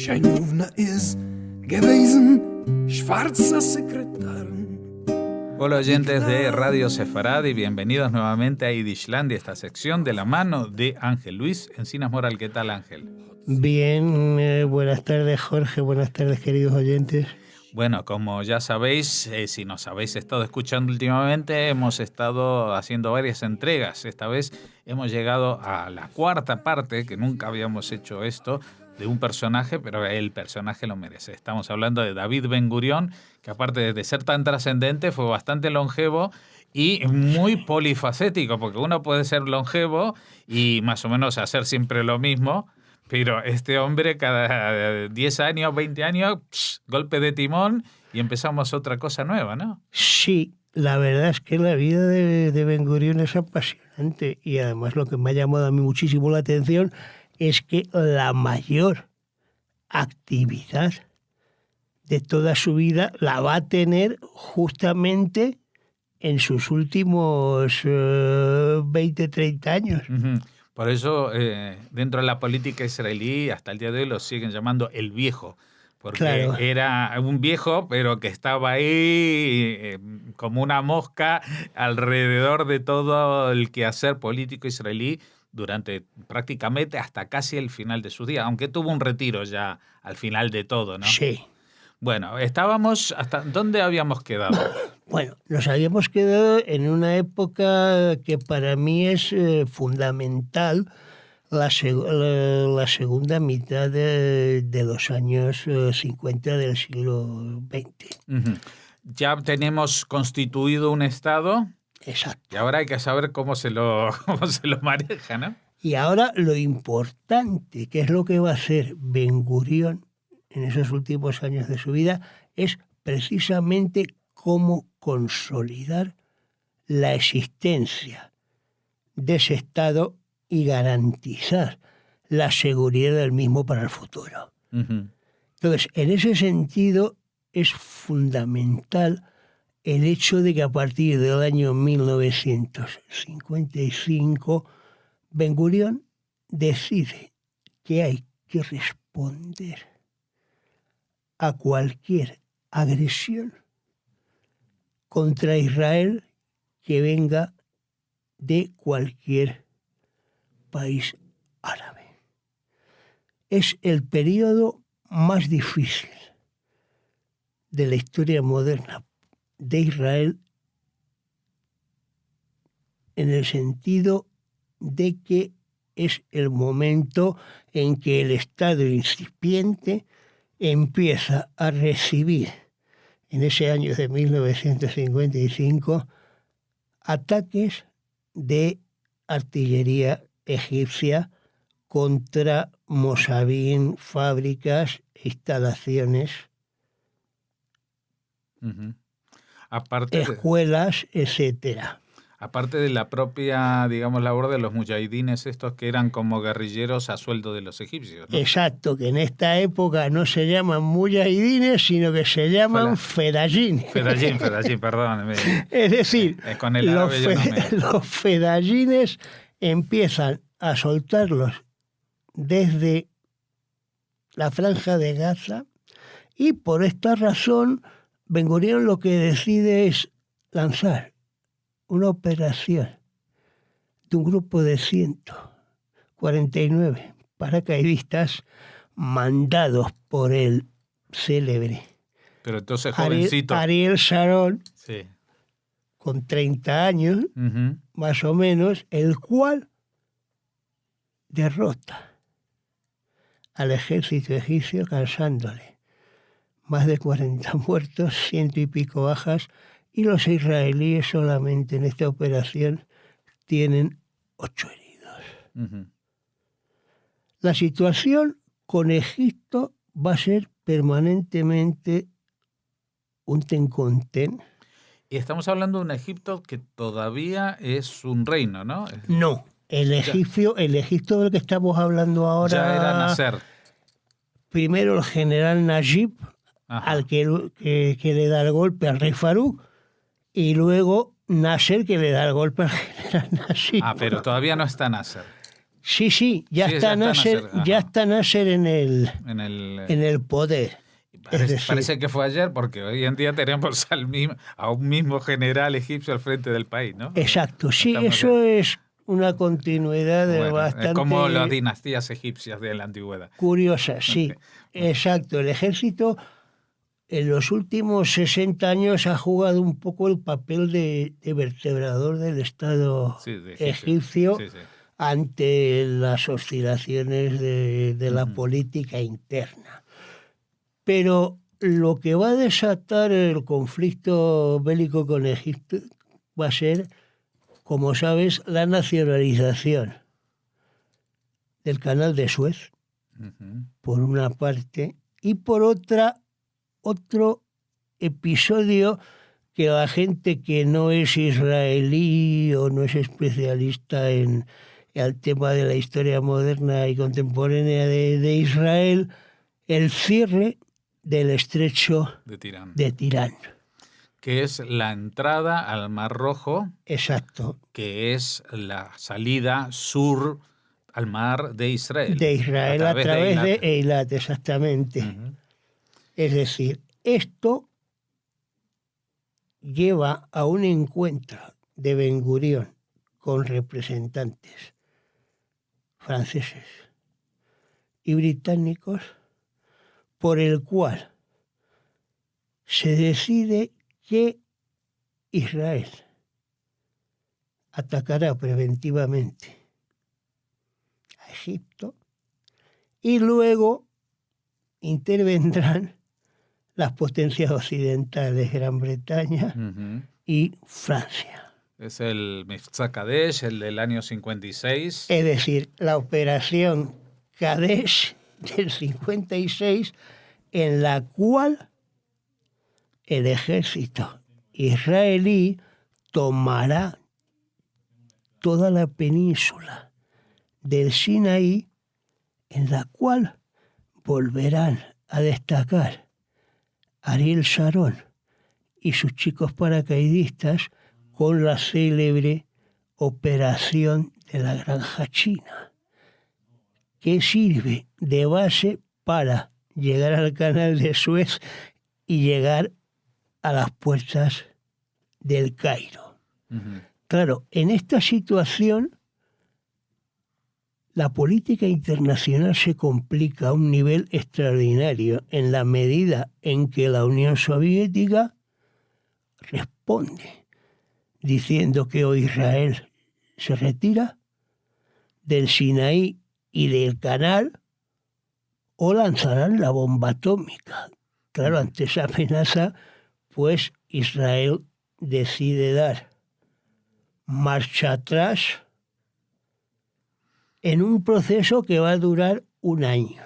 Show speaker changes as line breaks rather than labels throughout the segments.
Scheinowna ist gewesen, schwarzer Sekretär.
Hola oyentes de Radio Sefarad y bienvenidos nuevamente a Yiddishlandia, esta sección de la mano de Ángel Luis Encinas Moral. ¿Qué tal, Ángel?
Bien, buenas tardes Jorge, buenas tardes queridos oyentes.
Bueno, como ya sabéis, si nos habéis estado escuchando últimamente, hemos estado haciendo varias entregas. Esta vez hemos llegado a la cuarta parte, que nunca habíamos hecho esto, de un personaje, pero el personaje lo merece. Estamos hablando de David Ben Gurión, que aparte de ser tan trascendente, fue bastante longevo y muy polifacético, porque uno puede ser longevo y más o menos hacer siempre lo mismo, pero este hombre cada 10 años, 20 años, golpe de timón y empezamos otra cosa nueva, ¿no?
Sí, la verdad es que la vida de Ben Gurión es apasionante y además lo que me ha llamado a mí muchísimo la atención es que la mayor actividad de toda su vida la va a tener justamente en sus últimos 20, 30 años.
Uh-huh. Por eso, dentro de la política israelí, hasta el día de hoy lo siguen llamando el viejo, porque claro, era un viejo, pero que estaba ahí como una mosca alrededor de todo el quehacer político israelí durante prácticamente hasta casi el final de su día, aunque tuvo un retiro ya al final de todo, ¿no?
Sí.
Bueno, estábamos, ¿hasta dónde habíamos quedado?
Bueno, nos habíamos quedado en una época que para mí es fundamental, la segunda mitad de los años 50 del siglo XX.
Uh-huh. Ya tenemos constituido un Estado.
Exacto.
Y ahora hay que saber cómo se lo maneja, ¿no?
Y ahora lo importante, que es lo que va a hacer Ben Gurión en esos últimos años de su vida, es precisamente cómo consolidar la existencia de ese Estado y garantizar la seguridad del mismo para el futuro.
Uh-huh.
Entonces, en ese sentido, es fundamental el hecho de que a partir del año 1955 Ben Gurión decide que hay que responder a cualquier agresión contra Israel que venga de cualquier país árabe. Es el periodo más difícil de la historia moderna de Israel en el sentido de que es el momento en que el Estado incipiente empieza a recibir, en ese año de 1955, ataques de artillería egipcia contra Moshavim, fábricas, instalaciones,
uh-huh, aparte
escuelas, etcétera.
Aparte de la propia, digamos, labor de los mujahidines, estos que eran como guerrilleros a sueldo de los egipcios, ¿no?
Exacto, que en esta época no se llaman mujahidines, sino que se llaman fedayín.
Fedayín, perdón.
Es decir,
con el árabe
los fedayines empiezan a soltarlos desde la Franja de Gaza y por esta razón Ben Gurión lo que decide es lanzar una operación de un grupo de 149 paracaidistas mandados por el célebre
pero entonces jovencito
Ariel Sharon,
sí,
con 30 años,
uh-huh,
más o menos, el cual derrota al ejército egipcio causándole más de 40 muertos, 100 y pico bajas, y los israelíes solamente en esta operación tienen 8 heridos.
Uh-huh.
La situación con Egipto va a ser permanentemente un ten con ten.
Y estamos hablando de un Egipto que todavía es un reino, ¿no?
No, el Egipto del que estamos hablando ahora...
Ya era Nasser.
Primero el general Najib,
ajá,
al que le da el golpe al rey Farouk, y luego Nasser, que le da el golpe al general Najib.
Ah, pero todavía no está Nasser.
Sí, ya
Sí,
está Nasser,
ajá.
ya está Nasser en el
En el
poder. Es decir,
parece que fue ayer, porque hoy en día tenemos a un mismo general egipcio al frente del país, ¿no?
exacto, sí,
Estamos
eso es una continuidad
bueno, es como las
bastante
dinastías egipcias de la antigüedad.
curiosa, sí. Exacto, el ejército en los últimos 60 años ha jugado un poco el papel de vertebrador del Estado
Sí, de
egipcio
Sí, sí.
ante las oscilaciones de la
Ujú.
política interna. Pero lo que va a desatar el conflicto bélico con Egipto va a ser, como sabes, la nacionalización del canal de Suez,
Ujú.
por una parte, y por otra, otro episodio que la gente que no es israelí o no es especialista en el tema de la historia moderna y contemporánea de Israel, el cierre del estrecho
De Tirán.
de Tirán.
Que es la entrada al Mar Rojo,
Exacto.
que es la salida sur al mar de Israel.
De Israel a través de
Eilat.
Eilat, exactamente.
Ujú.
Es decir, esto lleva a un encuentro de Ben Gurión con representantes franceses y británicos, por el cual se decide que Israel atacará preventivamente a Egipto y luego intervendrán las potencias occidentales, Gran Bretaña
Ujú.
y Francia.
Es el Mifta Kadesh, el del año 56.
Es decir, la operación Kadesh del 56, en la cual el ejército israelí tomará toda la península del Sinaí, en la cual volverán a destacar Ariel Sharon y sus chicos paracaidistas con la célebre operación de la Granja China, que sirve de base para llegar al canal de Suez y llegar a las puertas del Cairo.
Ujú.
Claro, en esta situación la política internacional se complica a un nivel extraordinario en la medida en que la Unión Soviética responde diciendo que o Israel se retira del Sinaí y del canal o lanzarán la bomba atómica. Claro, ante esa amenaza, pues Israel decide dar marcha atrás en un proceso que va a durar un año.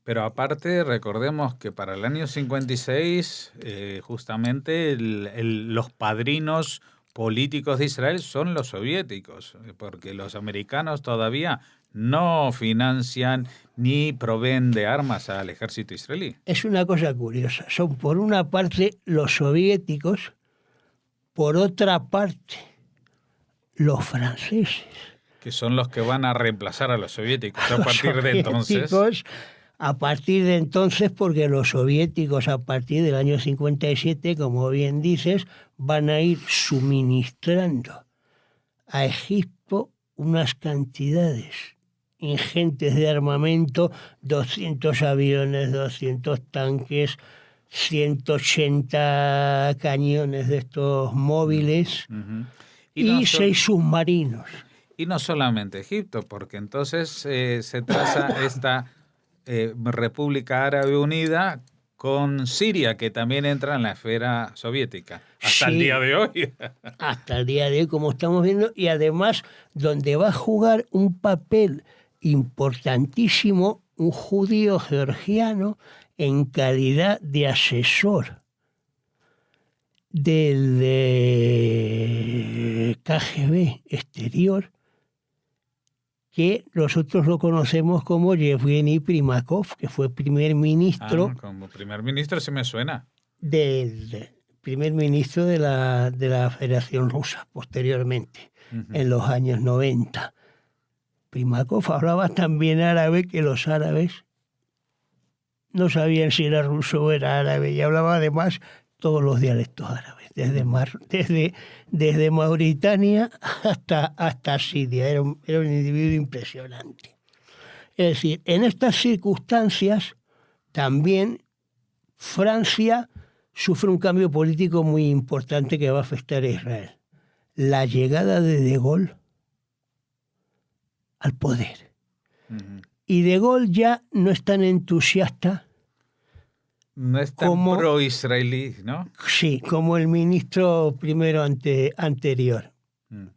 Pero aparte, recordemos que para el año 56, justamente los padrinos políticos de Israel son los soviéticos, porque los americanos todavía no financian ni proveen de armas al ejército israelí.
Es una cosa curiosa. Son por una parte los soviéticos, por otra parte los franceses.
Que son los que van a reemplazar a los soviéticos a partir de entonces.
Soviéticos, a partir de entonces, porque los soviéticos a partir del año 57, como bien dices, van a ir suministrando a Egipto unas cantidades ingentes de armamento, 200 aviones, 200 tanques, 180 cañones de estos móviles
Ujú.
y 6 submarinos.
Y no solamente Egipto, porque entonces se traza esta República Árabe Unida con Siria, que también entra en la esfera soviética, hasta el
Sí.
día de hoy.
Hasta el día de hoy, como estamos viendo, y además donde va a jugar un papel importantísimo un judío georgiano en calidad de asesor del KGB exterior, que nosotros lo conocemos como Yevgeny Primakov, que fue primer ministro,
Como primer ministro se me suena.
del primer ministro de la Federación Rusa posteriormente,
Ujú.
en los años 90. Primakov hablaba tan bien árabe que los árabes no sabían si era ruso o era árabe, y hablaba además todos los dialectos árabes, desde Mauritania hasta Siria. Era un individuo impresionante. Es decir, en estas circunstancias también Francia sufre un cambio político muy importante que va a afectar a Israel. La llegada de Gaulle al poder.
Ujú.
Y De Gaulle ya no es tan entusiasta
No es tan
como-
pro-israelí, ¿no?
sí, como el ministro primero anterior,
Mm.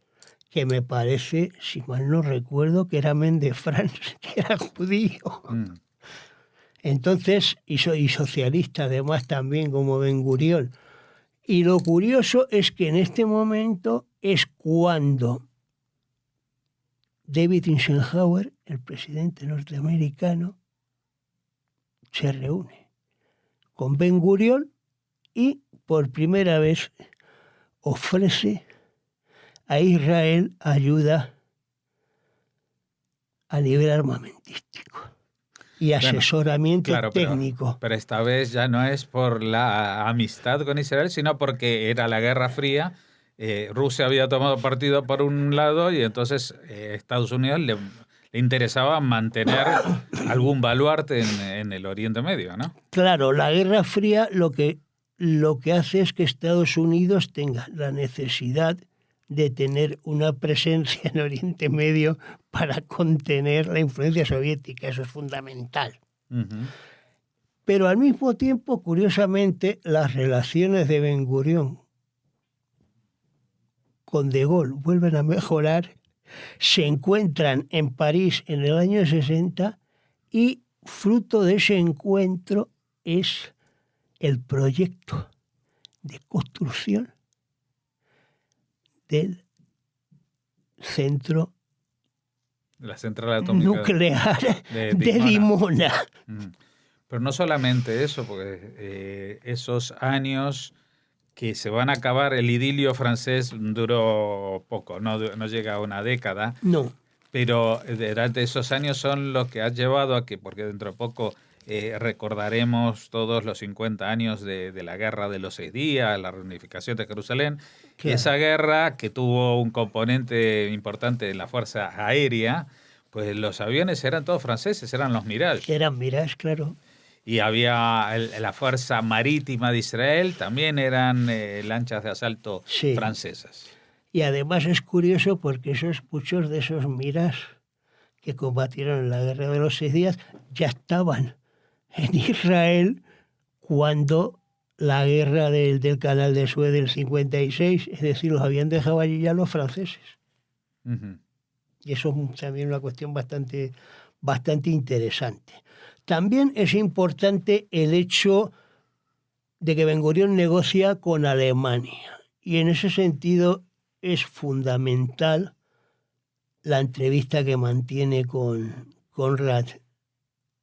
que me parece, si mal no recuerdo, que era Méndez France, que era judío.
Mm.
Entonces, y socialista además también como Ben Gurión. Y lo curioso es que en este momento es cuando David Eisenhower, el presidente norteamericano, se reúne con Ben Gurión y por primera vez ofrece a Israel ayuda a nivel armamentístico y asesoramiento
Claro,
técnico.
pero esta vez ya no es por la amistad con Israel, sino porque era la Guerra Fría. Rusia había tomado partido por un lado y entonces Estados Unidos le interesaba mantener algún baluarte en el Oriente Medio, ¿no?
Claro, la Guerra Fría lo que hace es que Estados Unidos tenga la necesidad de tener una presencia en Oriente Medio para contener la influencia soviética. Eso es fundamental.
Ujú.
Pero al mismo tiempo, curiosamente, las relaciones de Ben Gurión con De Gaulle vuelven a mejorar, se encuentran en París en el año 60 y fruto de ese encuentro es el proyecto de construcción del centro
La central atómica
nuclear
de
de Dimona.
Mm. Pero no solamente eso, porque esos años que se van a acabar, el idilio francés duró poco, no llega a una década,
No,
pero durante esos años son los que ha llevado a que, porque dentro de poco recordaremos todos los 50 años de la Guerra de los 6 días, la reunificación de Jerusalén, y
Claro.
esa guerra que tuvo un componente importante en la fuerza aérea, pues los aviones eran todos franceses, eran los Mirage.
eran Mirage, claro.
Y había la fuerza marítima de Israel, también eran lanchas de asalto
Sí.
francesas.
Y además es curioso porque muchos de esos Mirage que combatieron en la Guerra de los 6 días ya estaban en Israel cuando la guerra del Canal de Suez del 56, es decir, los habían dejado allí ya los franceses.
Ujú.
Y eso es también una cuestión bastante interesante. También es importante el hecho de que Ben Gurión negocia con Alemania. Y en ese sentido es fundamental la entrevista que mantiene con Konrad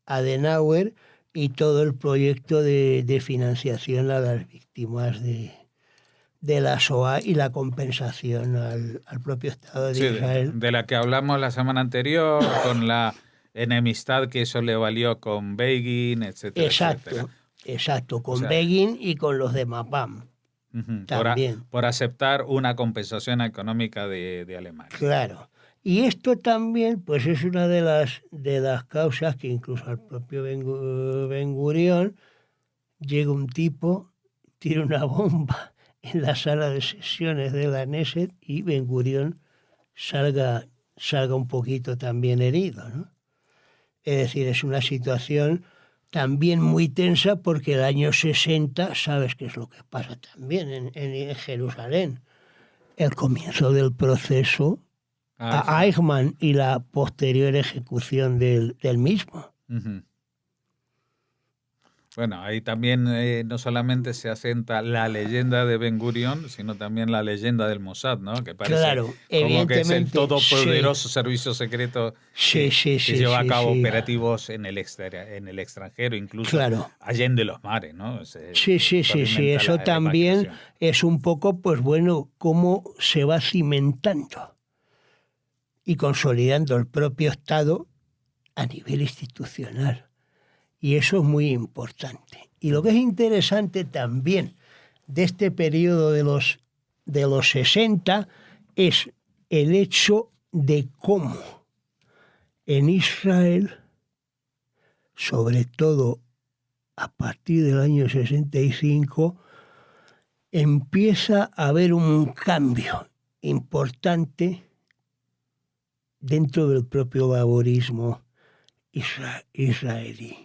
Adenauer y todo el proyecto de financiación a las víctimas de la SOA y la compensación al propio Estado de
Sí,
Israel.
de la que hablamos la semana anterior, con la enemistad que eso le valió con Begin, etcétera, etcétera.
Exacto, con
O sea,
Begin y con los de Mapam.
Ujú.
También.
Por aceptar una compensación económica de Alemania.
Claro. Y esto también, pues es una de las causas que incluso al propio Ben Gurión llega un tipo, tira una bomba en la sala de sesiones de la Knesset y Ben Gurión salga un poquito también herido, ¿no? Es decir, es una situación también muy tensa porque el año 60, ¿sabes qué es lo que pasa también en Jerusalén? El comienzo del proceso a Eichmann y la posterior ejecución del mismo.
Ujú. Bueno, ahí también no solamente se asenta la leyenda de Ben Gurión, sino también la leyenda del Mossad, ¿no? Que parece
Claro,
como que es el
evidentemente,
todopoderoso servicio secreto que lleva a cabo
sí.
operativos en el extranjero, incluso
Claro.
allende los mares, ¿no?
Sí.
pavimenta
Eso
la
también
imaginación.
es un poco, pues bueno, cómo se va cimentando y consolidando el propio Estado a nivel institucional. Y eso es muy importante. Y lo que es interesante también de este periodo de los 60 es el hecho de cómo en Israel, sobre todo a partir del año 65, empieza a haber un cambio importante dentro del propio laborismo israelí.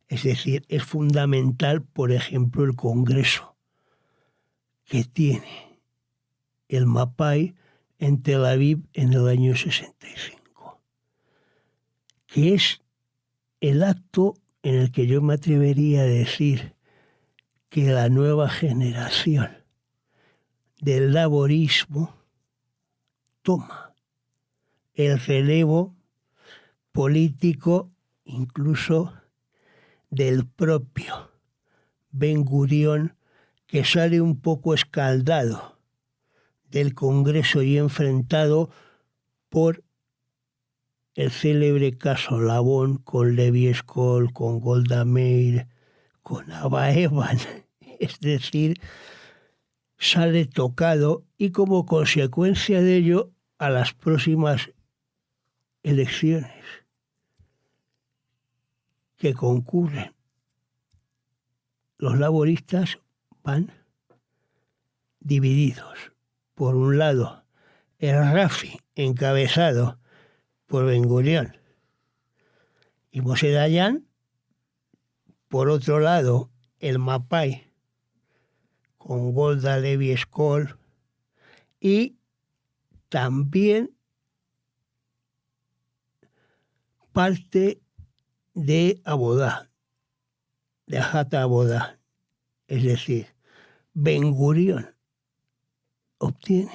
Es decir, es fundamental, por ejemplo, el Congreso que tiene el Mapai en Tel Aviv en el año 65, que es el acto en el que yo me atrevería a decir que la nueva generación del laborismo toma el relevo político incluso del propio Ben-Gurión, que sale un poco escaldado del Congreso y enfrentado por el célebre caso Labón con Levi Eshkol, con Golda Meir, con Abba Eban. Es decir, sale tocado y como consecuencia de ello a las próximas elecciones que concurren, los laboristas van divididos. Por un lado, el Rafi, encabezado por Ben-Gurión y Moshe Dayan. Por otro lado, el Mapai, con Golda, Levi Eshkol, y también parte de Abodá, de Hata Abodá. Es decir, Ben-Gurión obtiene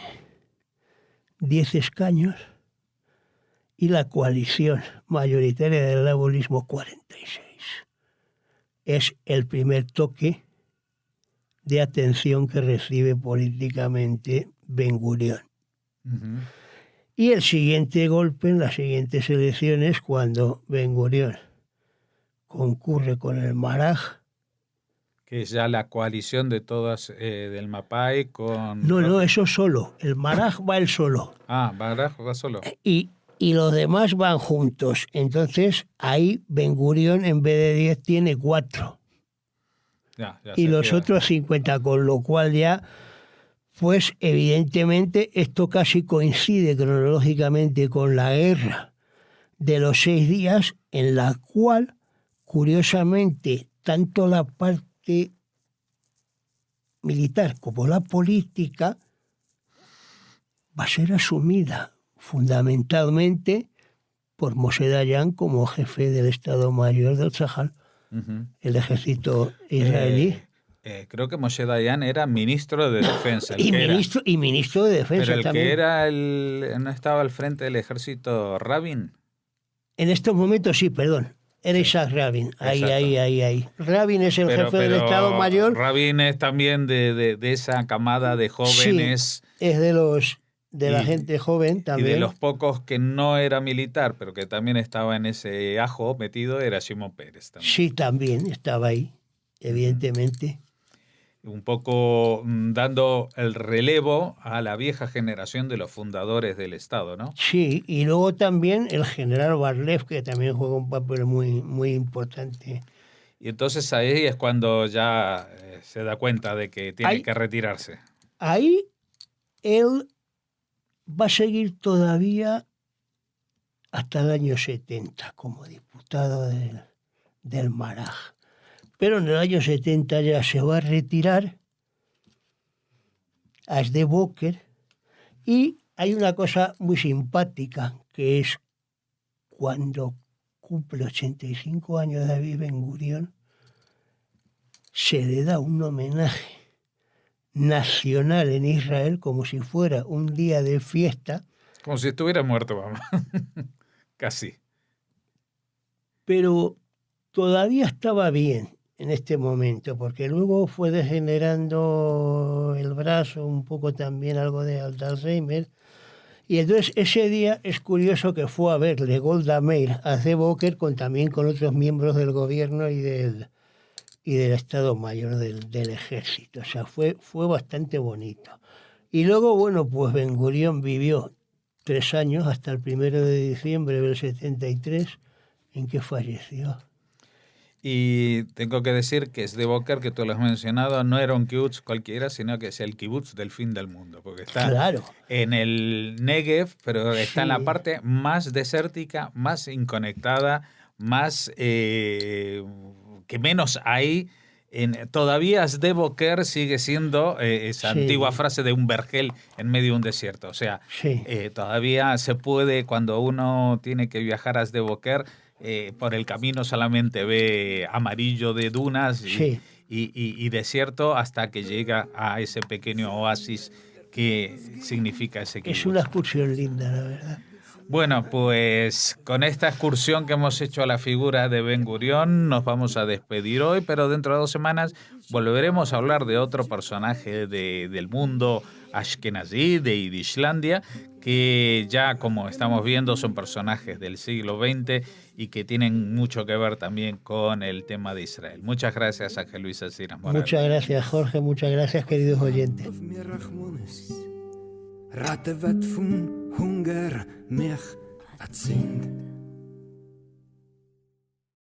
10 escaños y la coalición mayoritaria del laborismo 46. Es el primer toque de atención que recibe políticamente Ben-Gurión.
Uh-huh.
Y el siguiente golpe en las siguientes elecciones, cuando Ben-Gurión concurre con el Maraj.
Que es ya la coalición de todas del Mapai con...
No, eso solo. El Maraj va él solo.
Ah, Maraj va solo.
Y los demás van juntos. Entonces, ahí Ben-Gurión en vez de 10 tiene 4.
Ya
y los
queda.
Otros 50, con lo cual ya, pues evidentemente esto casi coincide cronológicamente con la guerra de los 6 días, en la cual, curiosamente, tanto la parte militar como la política va a ser asumida fundamentalmente por Moshe Dayan como jefe del Estado Mayor del Tzahal,
Uh-huh.
el ejército israelí.
Creo que Moshe Dayan era ministro de defensa.
Y ministro de defensa
pero el
también.
que era no estaba al frente del ejército, Rabin.
En estos momentos sí, perdón. Era Isaac Rabin. Ahí. Rabin es el jefe del Estado Mayor.
Rabin es también de esa camada de jóvenes.
Sí, es de la gente joven también.
Y de los pocos que no era militar, pero que también estaba en ese ajo metido, era Shimon Peres también.
Sí, también estaba ahí, evidentemente.
Un poco dando el relevo a la vieja generación de los fundadores del Estado, ¿no?
Sí, y luego también el general Bar-Lev, que también juega un papel muy, muy importante.
Y entonces ahí es cuando ya se da cuenta de que tiene que retirarse.
Ahí él va a seguir todavía hasta el año 70 como diputado del Maraj. Pero en el año 70 ya se va a retirar a Sde Boker, y hay una cosa muy simpática, que es cuando cumple 85 años David Ben-Gurión, se le da un homenaje nacional en Israel como si fuera un día de fiesta.
Como si estuviera muerto, vamos. Casi.
Pero todavía estaba bien en este momento, porque luego fue degenerando el brazo, un poco también algo de Alzheimer, Y entonces ese día es curioso que fue a verle Golda Meir a Sde Boker también con otros miembros del gobierno y del Estado Mayor del Ejército. O sea, fue bastante bonito. Y luego, bueno, pues Ben Gurión vivió 3 años, hasta el 1 de diciembre del 73, en que falleció.
Y tengo que decir que Sde Boker, que tú lo has mencionado, no era un kibutz cualquiera, sino que es el kibutz del fin del mundo, porque está
Claro.
en el Negev, pero está en la
Sí.
parte más desértica, más inconectada, más que menos hay. Todavía Sde Boker sigue siendo esa
Sí.
antigua frase de un vergel en medio de un desierto. O sea,
Sí.
todavía se puede, cuando uno tiene que viajar a Sde Boker, por el camino solamente ve amarillo de dunas
Sí.
y desierto hasta que llega a ese pequeño oasis que significa ese
Es
kibutz.
una excursión linda, la verdad.
Bueno, pues con esta excursión que hemos hecho a la figura de Ben Gurión nos vamos a despedir hoy, pero dentro de 2 semanas volveremos a hablar de otro personaje del mundo ashkenazí, de Yidishlandia, que ya, como estamos viendo, son personajes del siglo XX y que tienen mucho que ver también con el tema de Israel. Muchas gracias, Ángel Luis Alcinas Morales.
Muchas gracias, Jorge. Muchas gracias, queridos oyentes.
Auf mir Rachmones, Ratte wird von Hunger mich erzählt.